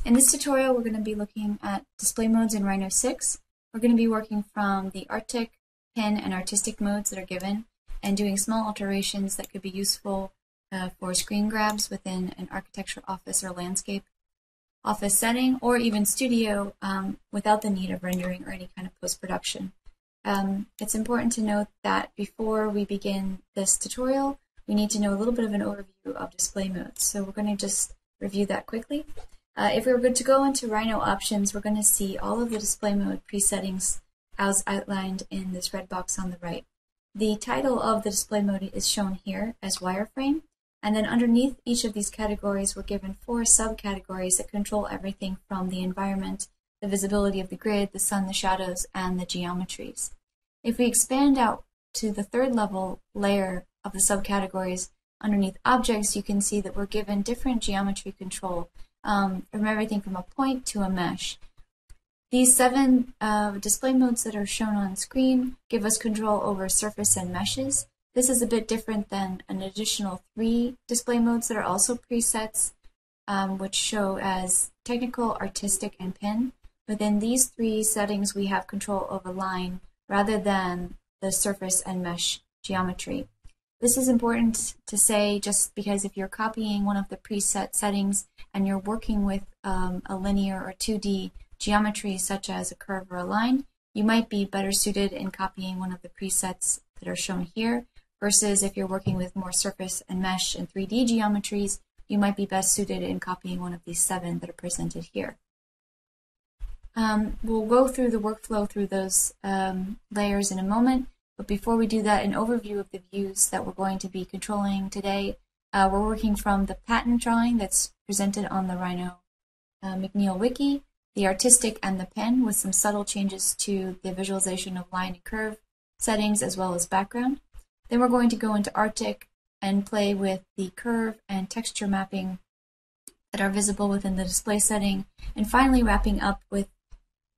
In this tutorial, we're going to be looking at display modes in Rhino 6. We're going to be working from the Arctic, Pen, and Artistic modes that are given, and doing small alterations that could be useful for screen grabs within an architecture office or landscape office setting, or even studio without the need of rendering or any kind of post-production. It's important to note that before we begin this tutorial, we need to know a little bit of an overview of display modes. So we're going to just review that quickly. If we were good to go into Rhino options, we're going to see all of the display mode presettings as outlined in this red box on the right. The title of the display mode is shown here as wireframe, and then underneath each of these categories we're given 4 subcategories that control everything from the environment, the visibility of the grid, the sun, the shadows, and the geometries. If we expand out to the third level layer of the subcategories underneath objects, you can see that we're given different geometry control from everything from a point to a mesh. These 7 display modes that are shown on screen give us control over surface and meshes. This is a bit different than an additional 3 display modes that are also presets, which show as technical, artistic, and pen. Within these 3 settings, we have control over line rather than the surface and mesh geometry. This is important to say just because if you're copying one of the preset settings and you're working with a linear or 2D geometry such as a curve or a line, you might be better suited in copying one of the presets that are shown here, versus if you're working with more surface and mesh and 3D geometries, you might be best suited in copying one of these 7 that are presented here. We'll go through the workflow through those layers in a moment. But before we do that, an overview of the views that we're going to be controlling today. We're working from the pattern drawing that's presented on the Rhino Wiki, the artistic, and the pen, with some subtle changes to the visualization of line and curve settings as well as background. Then we're going to go into Arctic and play with the curve and texture mapping that are visible within the display setting, and finally wrapping up with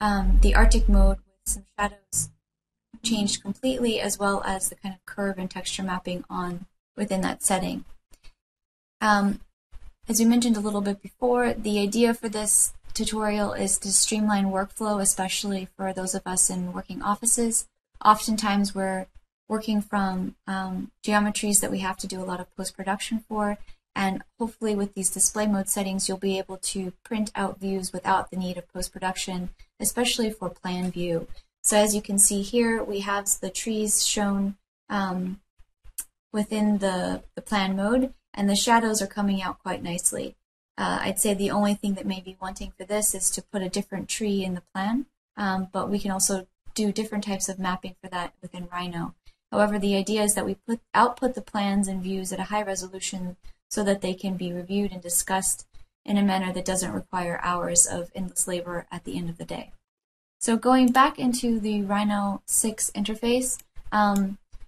the Arctic mode with some shadows changed completely, as well as the kind of curve and texture mapping on within that setting. As we mentioned a little bit before, the idea for this tutorial is to streamline workflow, especially for those of us in working offices. Oftentimes we're working from geometries that we have to do a lot of post-production for, and hopefully with these display mode settings you'll be able to print out views without the need of post-production, especially for plan view. So as you can see here, we have the trees shown within the plan mode, and the shadows are coming out quite nicely. I'd say the only thing that may be wanting for this is to put a different tree in the plan, but we can also do different types of mapping for that within Rhino. However, the idea is that we output the plans and views at a high resolution so that they can be reviewed and discussed in a manner that doesn't require hours of endless labor at the end of the day. So going back into the Rhino 6 interface,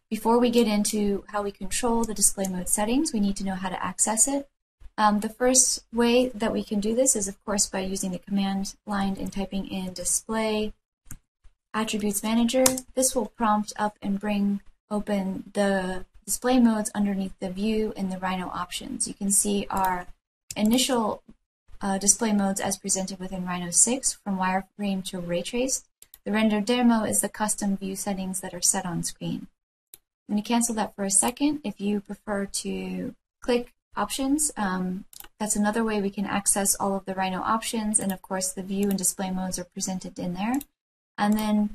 before we get into how we control the display mode settings, we need to know how to access it. The first way that we can do this is, of course, by using the command line and typing in display attributes manager. This will prompt up and bring open the display modes underneath the view in the Rhino options. You can see our initial display modes as presented within Rhino 6, from wireframe to ray traced. The render demo is the custom view settings that are set on screen. I'm going to cancel that for a second. If you prefer to click options, that's another way we can access all of the Rhino options, and of course the view and display modes are presented in there. And then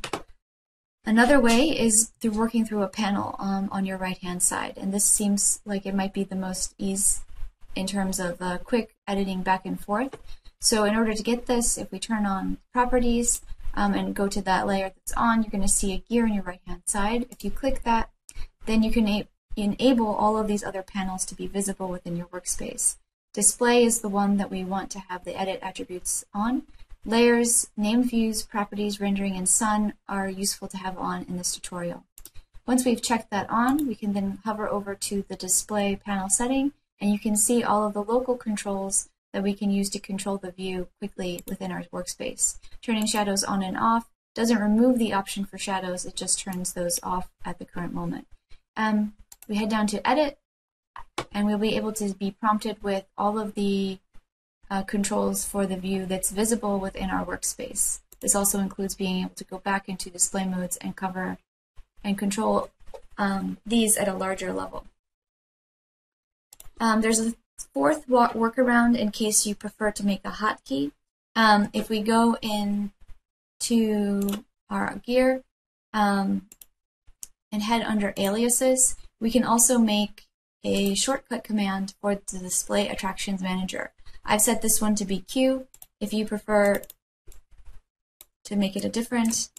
another way is through working through a panel on your right hand side, and this seems like it might be the most ease in terms of quick editing back and forth. So in order to get this, if we turn on properties and go to that layer that's on, you're going to see a gear on your right hand side. If you click that, then you can enable all of these other panels to be visible within your workspace. Display is the one that we want to have the edit attributes on. Layers, named views, properties, rendering, and sun are useful to have on in this tutorial. Once we've checked that on, we can then hover over to the display panel setting, and you can see all of the local controls that we can use to control the view quickly within our workspace. Turning shadows on and off doesn't remove the option for shadows, it just turns those off at the current moment. We head down to edit, and we'll be able to be prompted with all of the controls for the view that's visible within our workspace. This also includes being able to go back into display modes and cover and control these at a larger level. There's a fourth workaround in case you prefer to make a hotkey. If we go into our gear and head under aliases, we can also make a shortcut command for the Display Attractions Manager. I've set this one to be Q. If you prefer to make it a different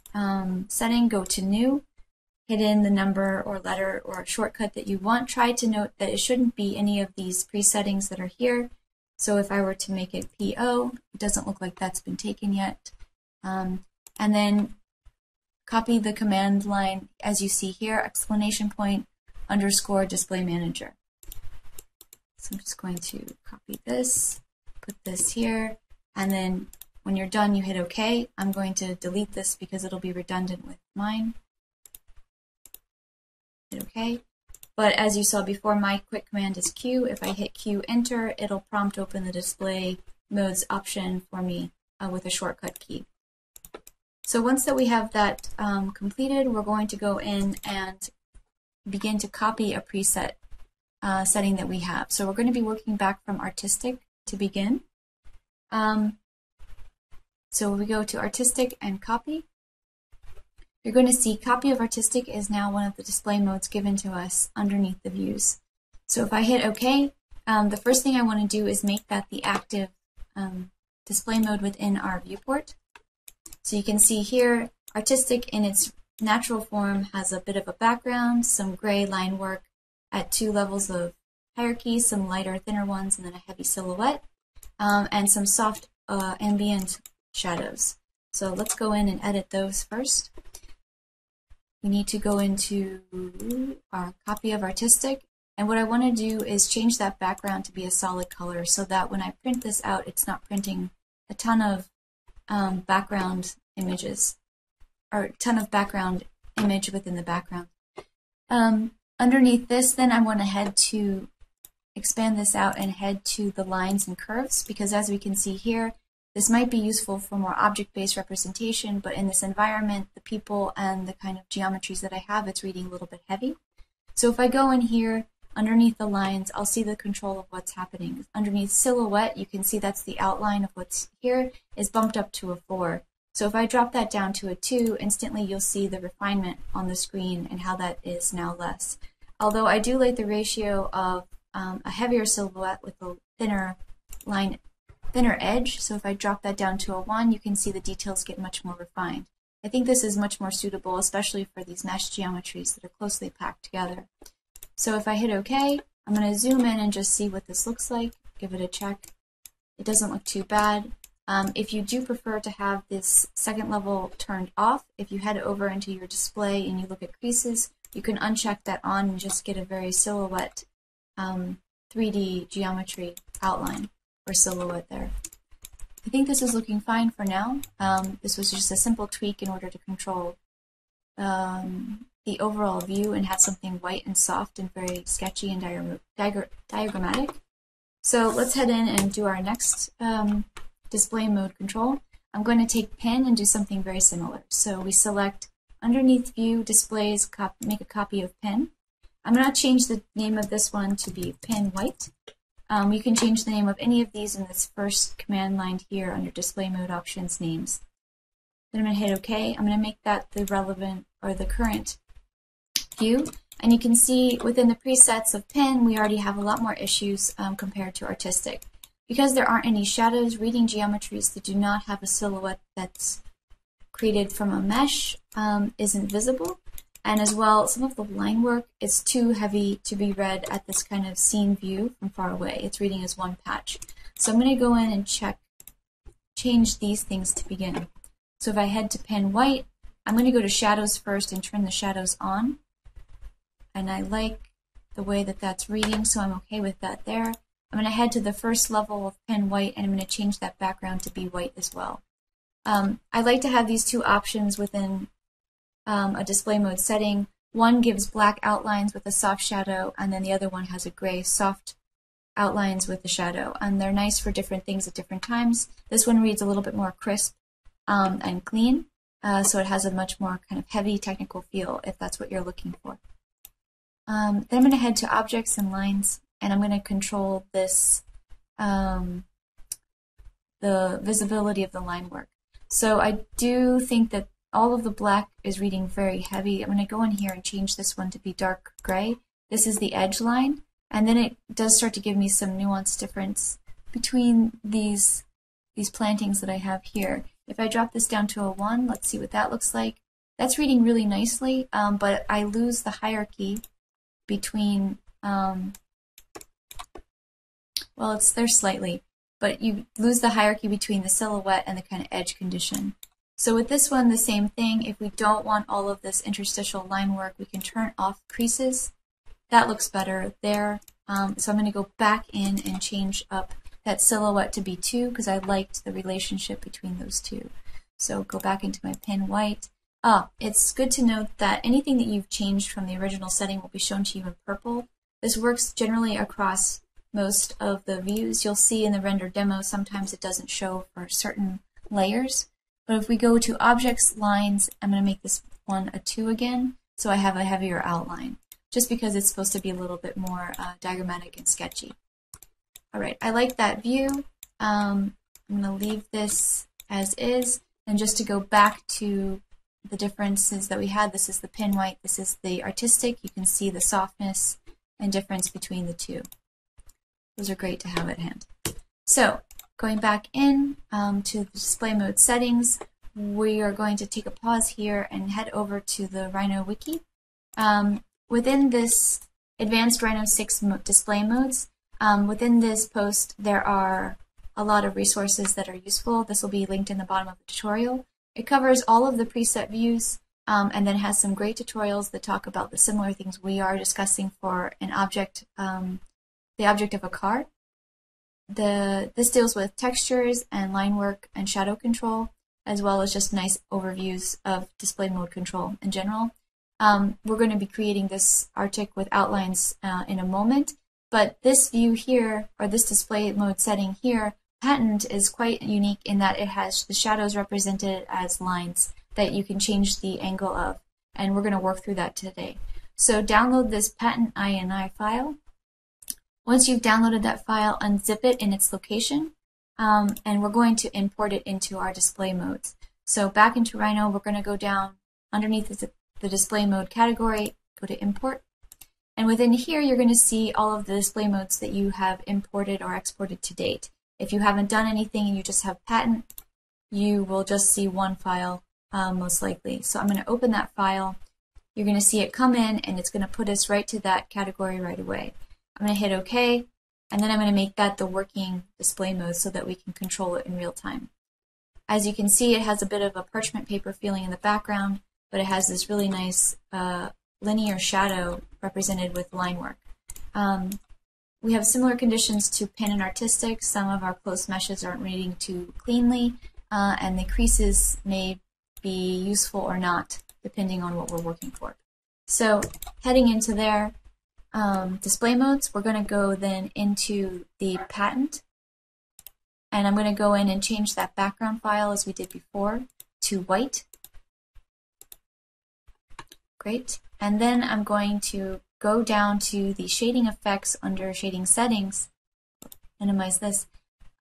setting, go to New, hit in the number or letter or shortcut that you want. Try to note that it shouldn't be any of these presettings that are here. So if I were to make it PO, it doesn't look like that's been taken yet. And then copy the command line as you see here, exclamation point _ display manager. So I'm just going to copy this, put this here, and then when you're done, you hit OK. I'm going to delete this because it'll be redundant with mine. Hit OK. But as you saw before, my quick command is Q. If I hit Q enter, it'll prompt open the display modes option for me with a shortcut key. So once that we have that completed, we're going to go in and begin to copy a preset setting that we have. So we're going to be working back from artistic to begin. So we go to artistic and copy. You're going to see copy of artistic is now one of the display modes given to us underneath the views. So if I hit OK, the first thing I want to do is make that the active display mode within our viewport. So you can see here, artistic in its natural form has a bit of a background, some gray line work at 2 levels of hierarchy, some lighter, thinner ones, and then a heavy silhouette, and some soft ambient shadows. So let's go in and edit those first. We need to go into our copy of artistic, and what I want to do is change that background to be a solid color so that when I print this out, it's not printing a ton of background images, or a ton of background image within the background. Underneath this, then I want to head to expand this out and head to the lines and curves, because as we can see here, this might be useful for more object-based representation, but in this environment, the people and the kind of geometries that I have, it's reading a little bit heavy. So if I go in here, underneath the lines, I'll see the control of what's happening. Underneath silhouette, you can see that's the outline of what's here, is bumped up to a 4. So if I drop that down to a 2, instantly you'll see the refinement on the screen and how that is now less. Although I do like the ratio of a heavier silhouette with a thinner edge, so if I drop that down to a 1, you can see the details get much more refined. I think this is much more suitable, especially for these mesh geometries that are closely packed together. So if I hit OK, I'm going to zoom in and just see what this looks like, give it a check. It doesn't look too bad. If you do prefer to have this second level turned off, if you head over into your display and you look at creases, you can uncheck that on and just get a very silhouette 3D geometry outline or silhouette there. I think this is looking fine for now. This was just a simple tweak in order to control the overall view and have something white and soft and very sketchy and diagrammatic. So let's head in and do our next display mode control. I'm going to take pin and do something very similar. So we select underneath view displays, make a copy of pin. I'm going to change the name of this one to be pin white. You can change the name of any of these in this first command line here under display mode options names. Then I'm going to hit OK. I'm going to make that the relevant or the current view. And you can see within the presets of pin, we already have a lot more issues compared to artistic. Because there aren't any shadows, reading geometries that do not have a silhouette that's created from a mesh isn't visible. And as well, some of the line work is too heavy to be read at this kind of scene view from far away. It's reading as one patch. So I'm going to go in and change these things to begin. So if I head to pin white, I'm going to go to shadows first and turn the shadows on. And I like the way that that's reading, so I'm okay with that there. I'm going to head to the first level of pin white, and I'm going to change that background to be white as well. I like to have these two options within a display mode setting. One gives black outlines with a soft shadow, and then the other one has a gray soft outlines with the shadow, and they're nice for different things at different times. This one reads a little bit more crisp and clean, so it has a much more kind of heavy technical feel if that's what you're looking for. Then I'm going to head to objects and lines, and I'm going to control this, the visibility of the line work. So I do think that all of the black is reading very heavy. I'm going to go in here and change this one to be dark gray. This is the edge line, and then it does start to give me some nuanced difference between these plantings that I have here. If I drop this down to a 1, let's see what that looks like. That's reading really nicely, but I lose the hierarchy between, well, it's there slightly, but you lose the hierarchy between the silhouette and the kind of edge condition. So with this one, the same thing. If we don't want all of this interstitial line work, we can turn off creases. That looks better there. So I'm going to go back in and change up that silhouette to be 2 because I liked the relationship between those two. So go back into my pen white. It's good to note that anything that you've changed from the original setting will be shown to you in purple. This works generally across most of the views. You'll see in the render demo sometimes it doesn't show for certain layers. But if we go to objects, lines, I'm going to make this one a 2 again, so I have a heavier outline, just because it's supposed to be a little bit more diagrammatic and sketchy. All right, I like that view. I'm going to leave this as is, and just to go back to the differences that we had, this is the pin white, this is the artistic. You can see the softness and difference between the two. Those are great to have at hand. So, going back in to the display mode settings, we are going to take a pause here and head over to the Rhino Wiki. Within this advanced Rhino 6 display modes, within this post there are a lot of resources that are useful. This will be linked in the bottom of the tutorial. It covers all of the preset views and then has some great tutorials that talk about the similar things we are discussing for an object, the object of a car. This deals with textures and line work and shadow control, as well as just nice overviews of display mode control in general. We're going to be creating this artic with outlines in a moment, but this view here, or this display mode setting here, patent is quite unique in that it has the shadows represented as lines that you can change the angle of, and we're going to work through that today. So download this patent INI file. Once you've downloaded that file, unzip it in its location, and we're going to import it into our display modes. So back into Rhino, we're going to go down underneath the display mode category, go to import, and within here you're going to see all of the display modes that you have imported or exported to date. If you haven't done anything and you just have patent, you will just see one file most likely. So I'm going to open that file. You're going to see it come in, and it's going to put us right to that category right away. I'm going to hit OK, and then I'm going to make that the working display mode so that we can control it in real time. As you can see, it has a bit of a parchment paper feeling in the background, but it has this really nice linear shadow represented with line work. We have similar conditions to pin and artistic. Some of our close meshes aren't reading too cleanly, and the creases may be useful or not, depending on what we're working for. So heading into there, display modes, we're going to go then into the patent, and I'm going to go in and change that background file as we did before to white. Great. And then I'm going to go down to the shading effects under shading settings, minimize this,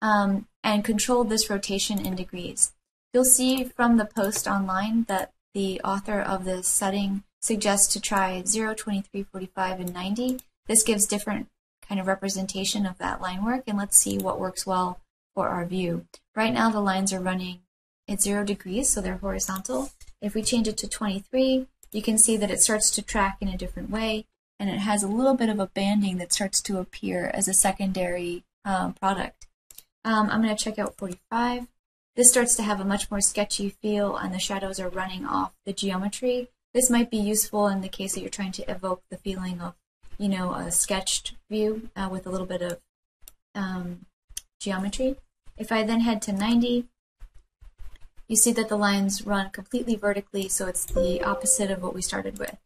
and control this rotation in degrees. You'll see from the post online that the author of this setting suggests to try 0, 23, 45, and 90. This gives different kind of representation of that line work, and let's see what works well for our view. Right now the lines are running at 0 degrees, so they're horizontal. If we change it to 23, you can see that it starts to track in a different way, and it has a little bit of a banding that starts to appear as a secondary product. I'm going to check out 45. This starts to have a much more sketchy feel, and the shadows are running off the geometry. This might be useful in the case that you're trying to evoke the feeling of, you know, a sketched view with a little bit of geometry. If I then head to 90, you see that the lines run completely vertically, so it's the opposite of what we started with.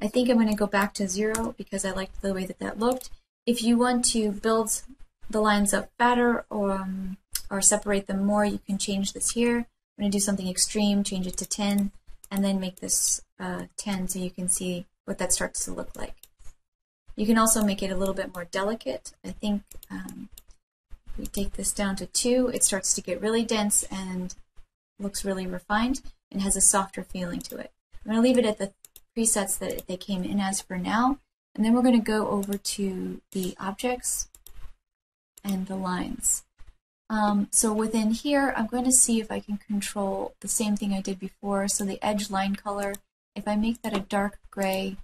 I think I'm going to go back to 0 because I liked the way that that looked. If you want to build the lines up fatter or separate them more, you can change this here. I'm going to do something extreme, change it to 10, and then make this 10 so you can see what that starts to look like. You can also make it a little bit more delicate. I think if we take this down to 2, it starts to get really dense and looks really refined and has a softer feeling to it. I'm going to leave it at the presets that they came in as for now, and then we're going to go over to the objects and the lines. So within here, I'm going to see if I can control the same thing I did before. So the edge line color, if I make that a dark gray,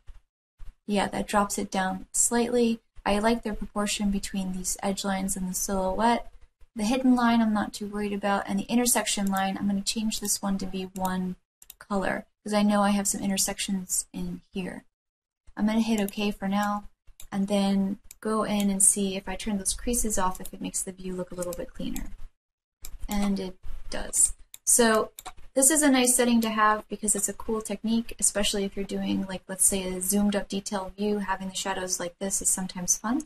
yeah, that drops it down slightly. I like the proportion between these edge lines and the silhouette. The hidden line I'm not too worried about, and the intersection line, I'm going to change this one to be one color because I know I have some intersections in here. I'm going to hit OK for now, and then go in and see if I turn those creases off, if it makes the view look a little bit cleaner. And it does. So this is a nice setting to have because it's a cool technique, especially if you're doing, like, let's say a zoomed up detailed view. Having the shadows like this is sometimes fun.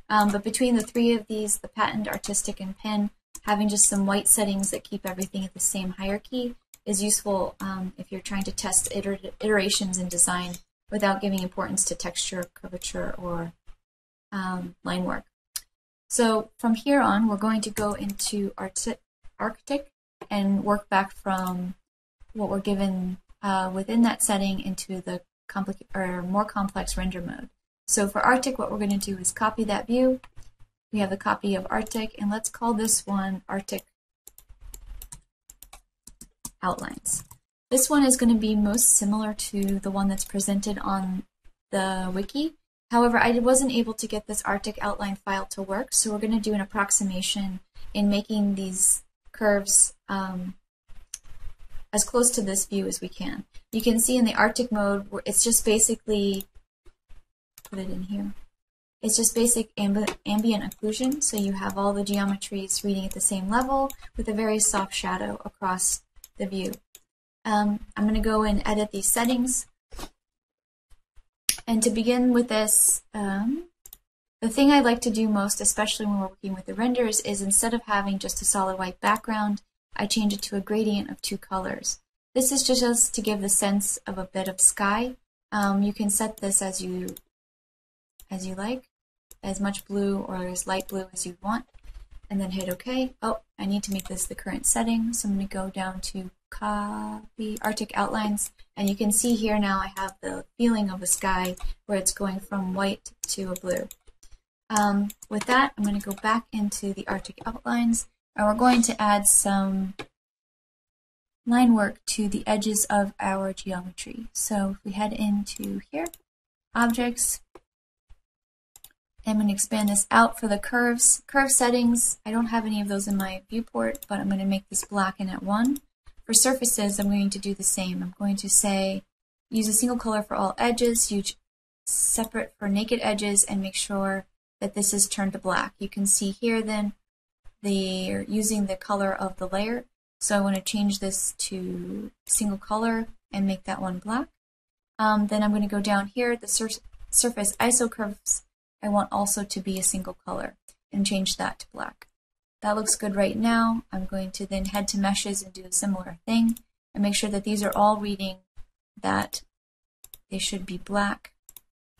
But between the three of these, the patent, artistic, and pen, having just some white settings that keep everything at the same hierarchy is useful if you're trying to test iterations in design without giving importance to texture, curvature, or line work. So from here on, we're going to go into Arctic and work back from what we're given within that setting into the more complex render mode. So for Arctic, what we're going to do is copy that view. We have a copy of Arctic, and let's call this one Arctic Outlines. This one is going to be most similar to the one that's presented on the wiki. However, I wasn't able to get this Arctic outline file to work, so we're going to do an approximation in making these curves as close to this view as we can. You can see in the Arctic mode, where it's just basically, put it in here, it's just basic ambient occlusion, so you have all the geometries reading at the same level with a very soft shadow across the view. I'm going to go and edit these settings. And to begin with this, the thing I like to do most, especially when we're working with the renders, is instead of having just a solid white background, I change it to a gradient of 2 colors. This is just to give the sense of a bit of sky. You can set this as you like, as much blue or as light blue as you want, and then hit OK. Oh, I need to make this the current setting, so I'm going to go down to Copy Arctic Outlines, and you can see here now I have the feeling of a sky where it's going from white to a blue. With that, I'm going to go back into the Arctic Outlines, and we're going to add some line work to the edges of our geometry. So if we head into here, Objects, I'm going to expand this out for the curves. Curve settings, I don't have any of those in my viewport, but I'm going to make this black and at 1. For surfaces, I'm going to do the same. I'm going to say, use a single color for all edges, use separate for naked edges, and make sure that this is turned to black. You can see here then they're using the color of the layer. So I want to change this to single color and make that one black. Then I'm going to go down here, the surface ISO curves, I want also to be a single color and change that to black. That looks good right now. I'm going to then head to meshes and do a similar thing and make sure that these are all reading that they should be black,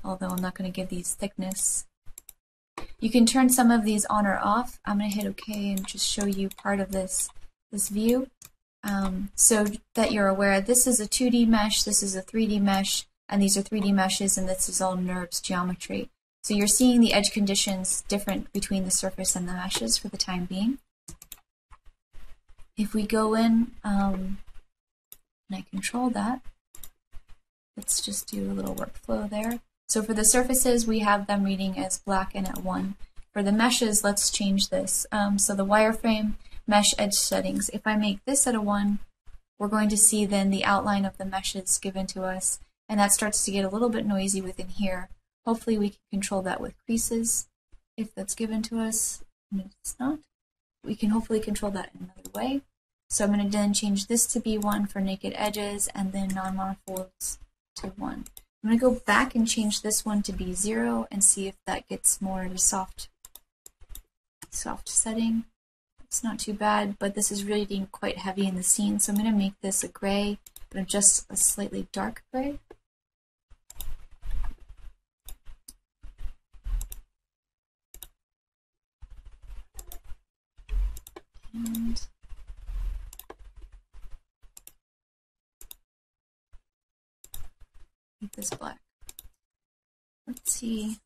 although I'm not going to give these thickness. You can turn some of these on or off. I'm going to hit OK and just show you part of this view so that you're aware. This is a 2D mesh, this is a 3D mesh, and these are 3D meshes, and this is all NURBS geometry. So you're seeing the edge conditions different between the surface and the meshes for the time being. If we go in and I control that, let's just do a little workflow there. So for the surfaces, we have them reading as black and at 1. For the meshes, let's change this. So the wireframe mesh edge settings, if I make this at a 1, we're going to see then the outline of the meshes given to us, and that starts to get a little bit noisy within here. Hopefully we can control that with creases if that's given to us, and if it's not, we can hopefully control that in another way. So I'm going to then change this to be 1 for naked edges and then non-monofolds to 1. I'm going to go back and change this one to be 0 and see if that gets more of a soft setting. It's not too bad, but this is reading quite heavy in the scene, so I'm going to make this a gray, but just a slightly dark gray. And make this black. Let's see.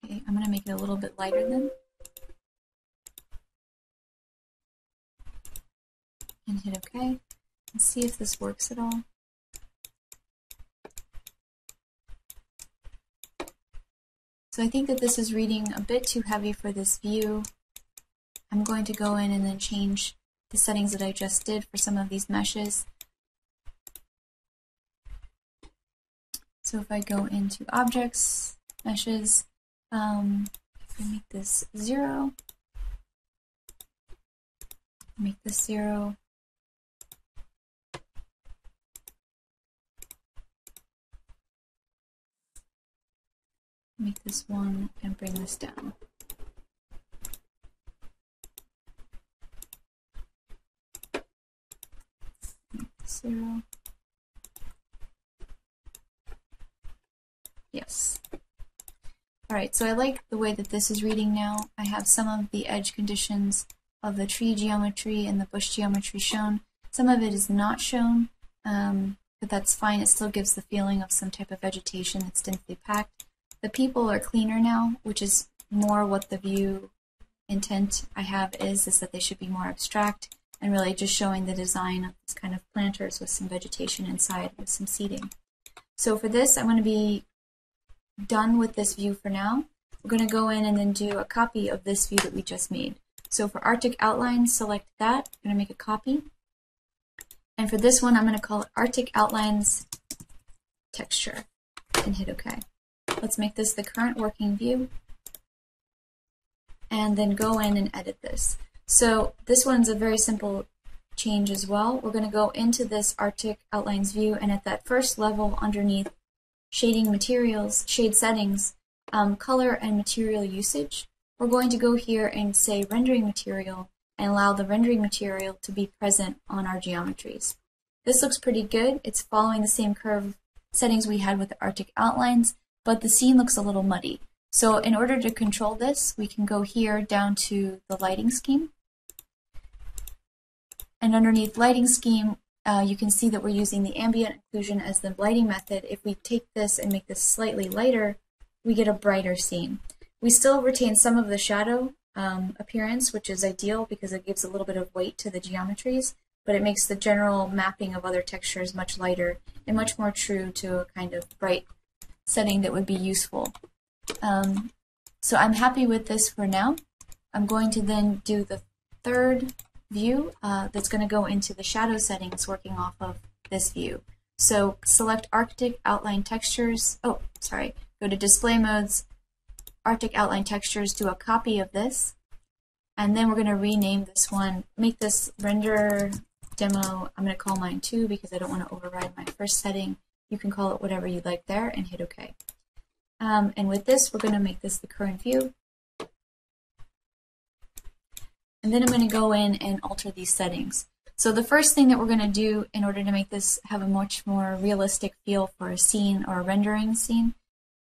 Okay, I'm going to make it a little bit lighter then. And hit OK. And see if this works at all. So I think that this is reading a bit too heavy for this view. I'm going to go in and then change the settings that I just did for some of these meshes. So if I go into Objects, Meshes, if I make this 0, make this 0, make this 1, and bring this down. Make this 0. Yes. Alright, so I like the way that this is reading now. I have some of the edge conditions of the tree geometry and the bush geometry shown. Some of it is not shown, but that's fine. It still gives the feeling of some type of vegetation that's densely packed. The people are cleaner now, which is more what the view intent I have is that they should be more abstract and really just showing the design of this kind of planters with some vegetation inside with some seating. So for this, I'm going to be done with this view for now. We're going to go in and then do a copy of this view that we just made. So for Arctic Outlines, select that. I'm going to make a copy. And for this one, I'm going to call it Arctic Outlines Texture and hit OK. Let's make this the current working view and then go in and edit this. So this one's a very simple change as well. We're going to go into this Arctic Outlines view, and at that first level underneath shading materials, shade settings, color and material usage, we're going to go here and say rendering material and allow the rendering material to be present on our geometries. This looks pretty good. It's following the same curve settings we had with the Arctic Outlines, but the scene looks a little muddy. So in order to control this, we can go here down to the lighting scheme. And underneath lighting scheme, you can see that we're using the ambient occlusion as the lighting method. If we take this and make this slightly lighter, we get a brighter scene. We still retain some of the shadow appearance, which is ideal because it gives a little bit of weight to the geometries, but it makes the general mapping of other textures much lighter and much more true to a kind of bright setting that would be useful. So I'm happy with this for now. I'm going to then do the third view that's going to go into the shadow settings working off of this view. So select Arctic Outline Textures. Oh, sorry. Go to Display Modes, Arctic Outline Textures, do a copy of this, and then we're going to rename this one, make this Render Demo. I'm going to call mine 2 because I don't want to override my first setting. You can call it whatever you'd like there and hit OK. And with this, we're going to make this the current view. And then I'm going to go in and alter these settings. So the first thing that we're going to do in order to make this have a much more realistic feel for a scene or a rendering scene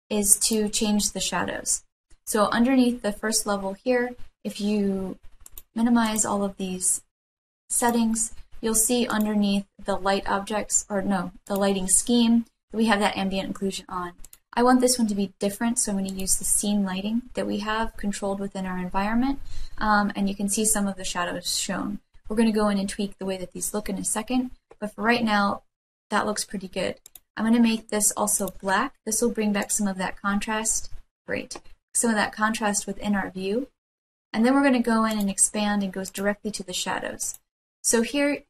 is to change the shadows. So underneath the first level here, if you minimize all of these settings, you'll see underneath the light objects, or no, the lighting scheme, we have that ambient occlusion on. I want this one to be different, so I'm going to use the scene lighting that we have controlled within our environment, and you can see some of the shadows shown. We're going to go in and tweak the way that these look in a second, but for right now, that looks pretty good. I'm going to make this also black. This will bring back some of that contrast. Great. Some of that contrast within our view. And then we're going to go in and expand and goes directly to the shadows. So here,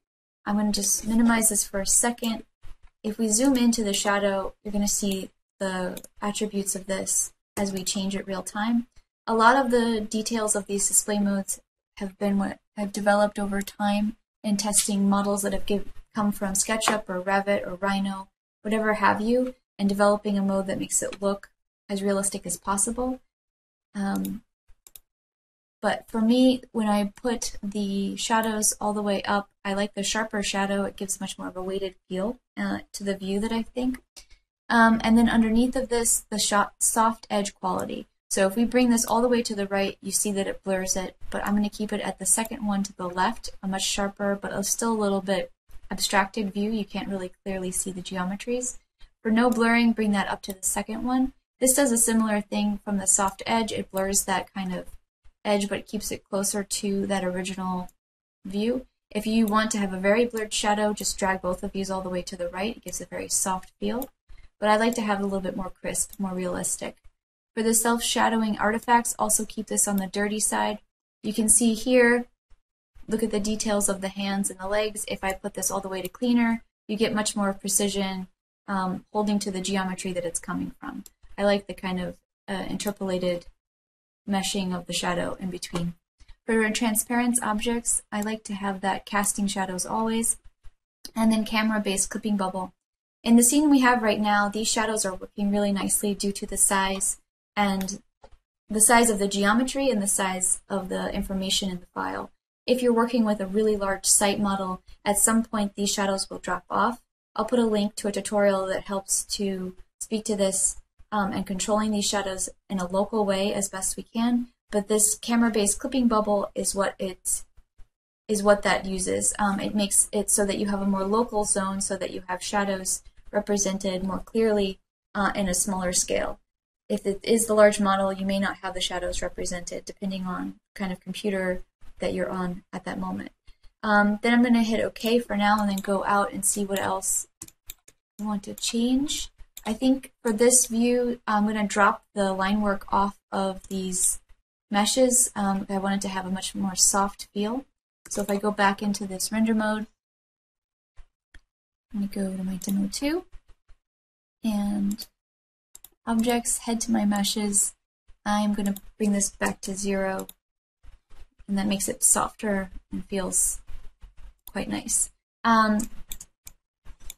I'm going to just minimize this for a second. If we zoom into the shadow, you're going to see the attributes of this as we change it real time. A lot of the details of these display modes have been what I've developed over time in testing models that have come from SketchUp or Revit or Rhino whatever have you, and developing a mode that makes it look as realistic as possible. But for me, when I put the shadows all the way up, I like the sharper shadow. It gives much more of a weighted feel to the view that I think. And then underneath of this, the soft edge quality. So if we bring this all the way to the right, you see that it blurs it, but I'm going to keep it at the second one to the left, a much sharper, but still a little bit abstracted view. You can't really clearly see the geometries. For no blurring, bring that up to the second one. This does a similar thing from the soft edge. It blurs that kind of edge, but it keeps it closer to that original view. If you want to have a very blurred shadow, just drag both of these all the way to the right. It gives a very soft feel. But I like to have it a little bit more crisp, more realistic. For the self-shadowing artifacts, also keep this on the dirty side. You can see here, look at the details of the hands and the legs. If I put this all the way to cleaner, you get much more precision holding to the geometry that it's coming from. I like the kind of interpolated meshing of the shadow in between. For transparent objects, I like to have that casting shadows always, and then camera-based clipping bubble. In the scene we have right now, these shadows are working really nicely due to the size and the size of the geometry and the size of the information in the file. If you're working with a really large site model, at some point these shadows will drop off. I'll put a link to a tutorial that helps to speak to this and controlling these shadows in a local way as best we can. But this camera-based clipping bubble is what that uses. It makes it so that you have a more local zone, so that you have shadows represented more clearly in a smaller scale. If it is the large model, you may not have the shadows represented, depending on kind of computer that you're on at that moment. Then I'm going to hit OK for now and then go out and see what else I want to change. I think for this view, I'm going to drop the line work off of these meshes. I wanted to have a much more soft feel. So if I go back into this render mode, I'm going to go to my demo 2 and objects, head to my meshes. I'm going to bring this back to 0, and that makes it softer and feels quite nice.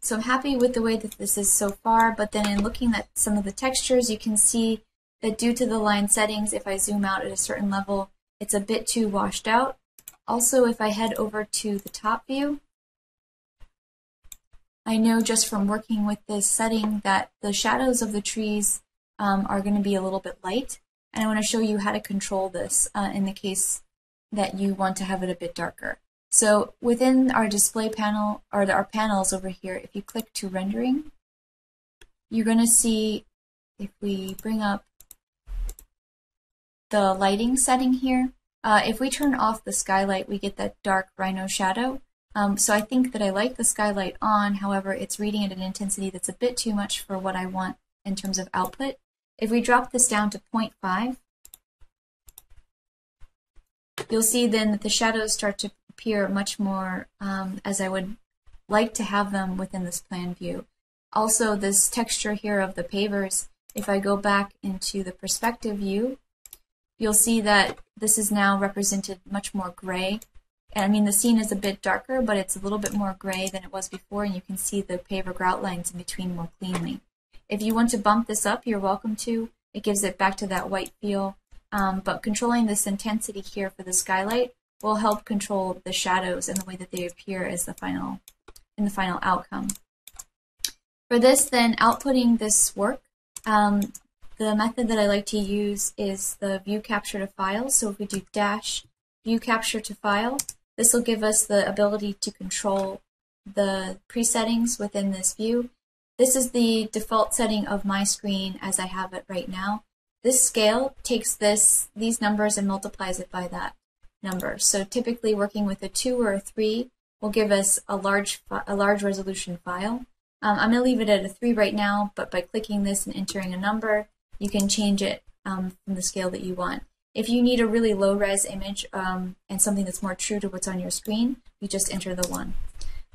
So I'm happy with the way that this is so far, but then in looking at some of the textures, you can see that due to the line settings, if I zoom out at a certain level, it's a bit too washed out. Also, if I head over to the top view, I know just from working with this setting that the shadows of the trees are going to be a little bit light, and I want to show you how to control this in the case that you want to have it a bit darker. So within our display panel, or our panels over here, if you click to rendering, you're going to see, if we bring up the lighting setting here, if we turn off the skylight, we get that dark rhino shadow. So I think that I like the skylight on, however, it's reading at an intensity that's a bit too much for what I want in terms of output. If we drop this down to 0.5, you'll see then that the shadows start to appear much more as I would like to have them within this plan view. Also, this texture here of the pavers, if I go back into the perspective view, you'll see that this is now represented much more gray. I mean, the scene is a bit darker, but it's a little bit more gray than it was before, and you can see the paver grout lines in between more cleanly. If you want to bump this up, you're welcome to. It gives it back to that white feel. But controlling this intensity here for the skylight will help control the shadows and the way that they appear as the final outcome. For this, then, outputting this work, the method that I like to use is the view capture to file. So if we do dash view capture to file, this will give us the ability to control the presettings within this view. This is the default setting of my screen as I have it right now. This scale takes these numbers and multiplies it by that number. So typically working with a 2 or a 3 will give us a large resolution file. I'm going to leave it at a 3 right now, but by clicking this and entering a number, you can change it from the scale that you want. If you need a really low-res image and something that's more true to what's on your screen, you just enter the 1.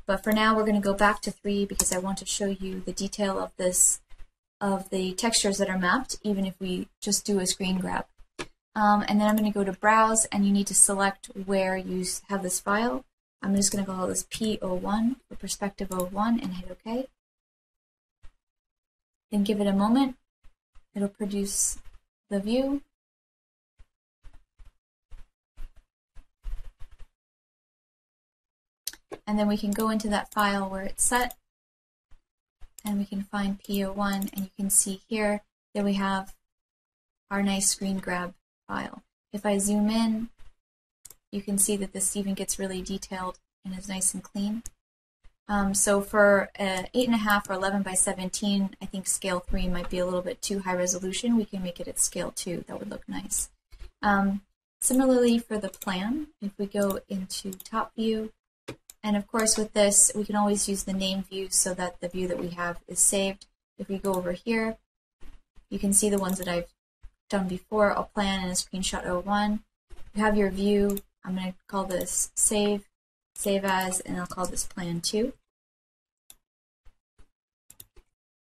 But for now, we're going to go back to 3 because I want to show you the detail of the textures that are mapped, even if we just do a screen grab. And then I'm going to go to Browse, and you need to select where you have this file. I'm just going to call this P01 for Perspective 01 and hit OK. Then give it a moment. It'll produce the view. And then we can go into that file where it's set, and we can find PO1, and you can see here that we have our nice screen grab file. If I zoom in, you can see that this even gets really detailed and is nice and clean. So for 8.5 or 11 by 17, I think scale 3 might be a little bit too high resolution. We can make it at scale 2. That would look nice. Similarly for the plan, if we go into top view, and of course with this, we can always use the name view so that the view that we have is saved. If we go over here, you can see the ones that I've done before, a plan and a screenshot 01. You have your view. I'm going to call this save as, and I'll call this plan 2.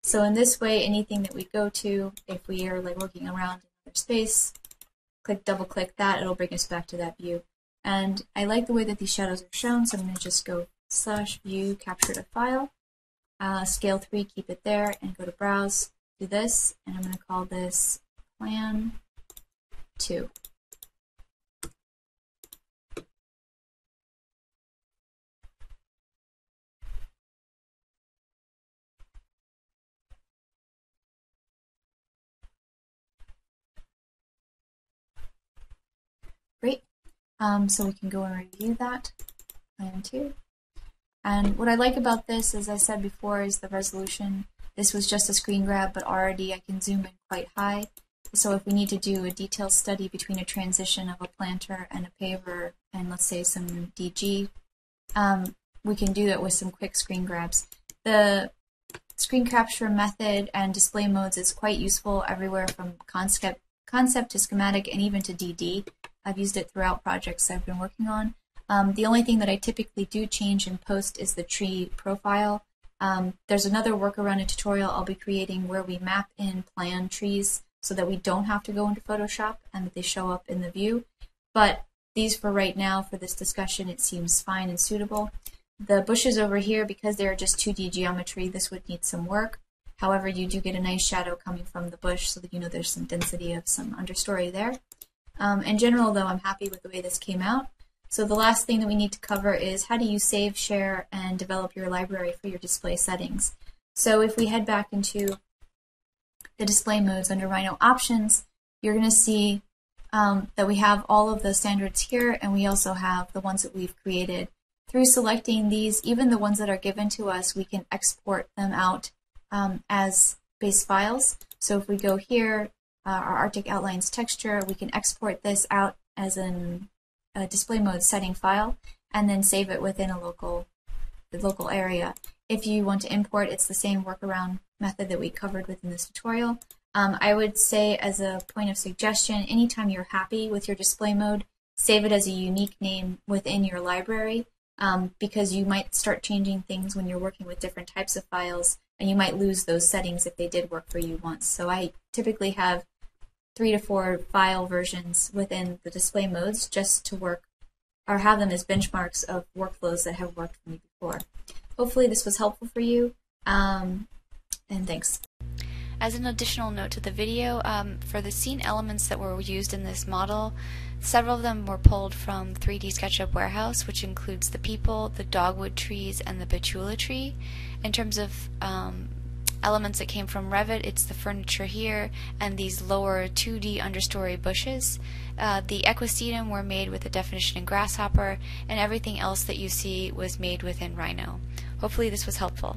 So in this way, anything that we go to, if we are like looking around in another space, double click that, it'll bring us back to that view. And I like the way that these shadows are shown, so I'm going to just go /view capture to file, scale 3, keep it there, and go to browse, do this, and I'm going to call this plan 2. Great. So we can go and review that, plan 2. And what I like about this, as I said before, is the resolution. This was just a screen grab, but already I can zoom in quite high. So if we need to do a detailed study between a transition of a planter and a paver, and let's say some DG, we can do it with some quick screen grabs. The screen capture method and display modes is quite useful everywhere from concept to schematic and even to DD. I've used it throughout projects I've been working on. The only thing that I typically do change in post is the tree profile. There's another workaround tutorial I'll be creating where we map in plan trees so that we don't have to go into Photoshop and that they show up in the view. But these for right now, for this discussion, it seems fine and suitable. The bushes over here, because they're just 2D geometry, this would need some work. However, you do get a nice shadow coming from the bush so that you know there's some density of some understory there. In general, though, I'm happy with the way this came out. So the last thing that we need to cover is how do you save, share, and develop your library for your display settings. So if we head back into the display modes under Rhino Options, you're going to see that we have all of the standards here, and we also have the ones that we've created. Through selecting these, even the ones that are given to us, we can export them out as base files. So if we go here, our Arctic Outlines texture, we can export this out as a display mode setting file and then save it within the local area. If you want to import, it's the same workaround method that we covered within this tutorial. I would say, as a point of suggestion, anytime you're happy with your display mode, save it as a unique name within your library, because you might start changing things when you're working with different types of files, and you might lose those settings if they did work for you once. So I typically have 3 to 4 file versions within the display modes just to work, or have them as benchmarks of workflows that have worked for me before. Hopefully this was helpful for you, and thanks. As an additional note to the video, for the scene elements that were used in this model, several of them were pulled from 3D SketchUp Warehouse, which includes the people, the dogwood trees, and the betula tree. In terms of elements that came from Revit, it's the furniture here and these lower 2D understory bushes. The equisetum were made with the definition in Grasshopper, and everything else that you see was made within Rhino. Hopefully this was helpful.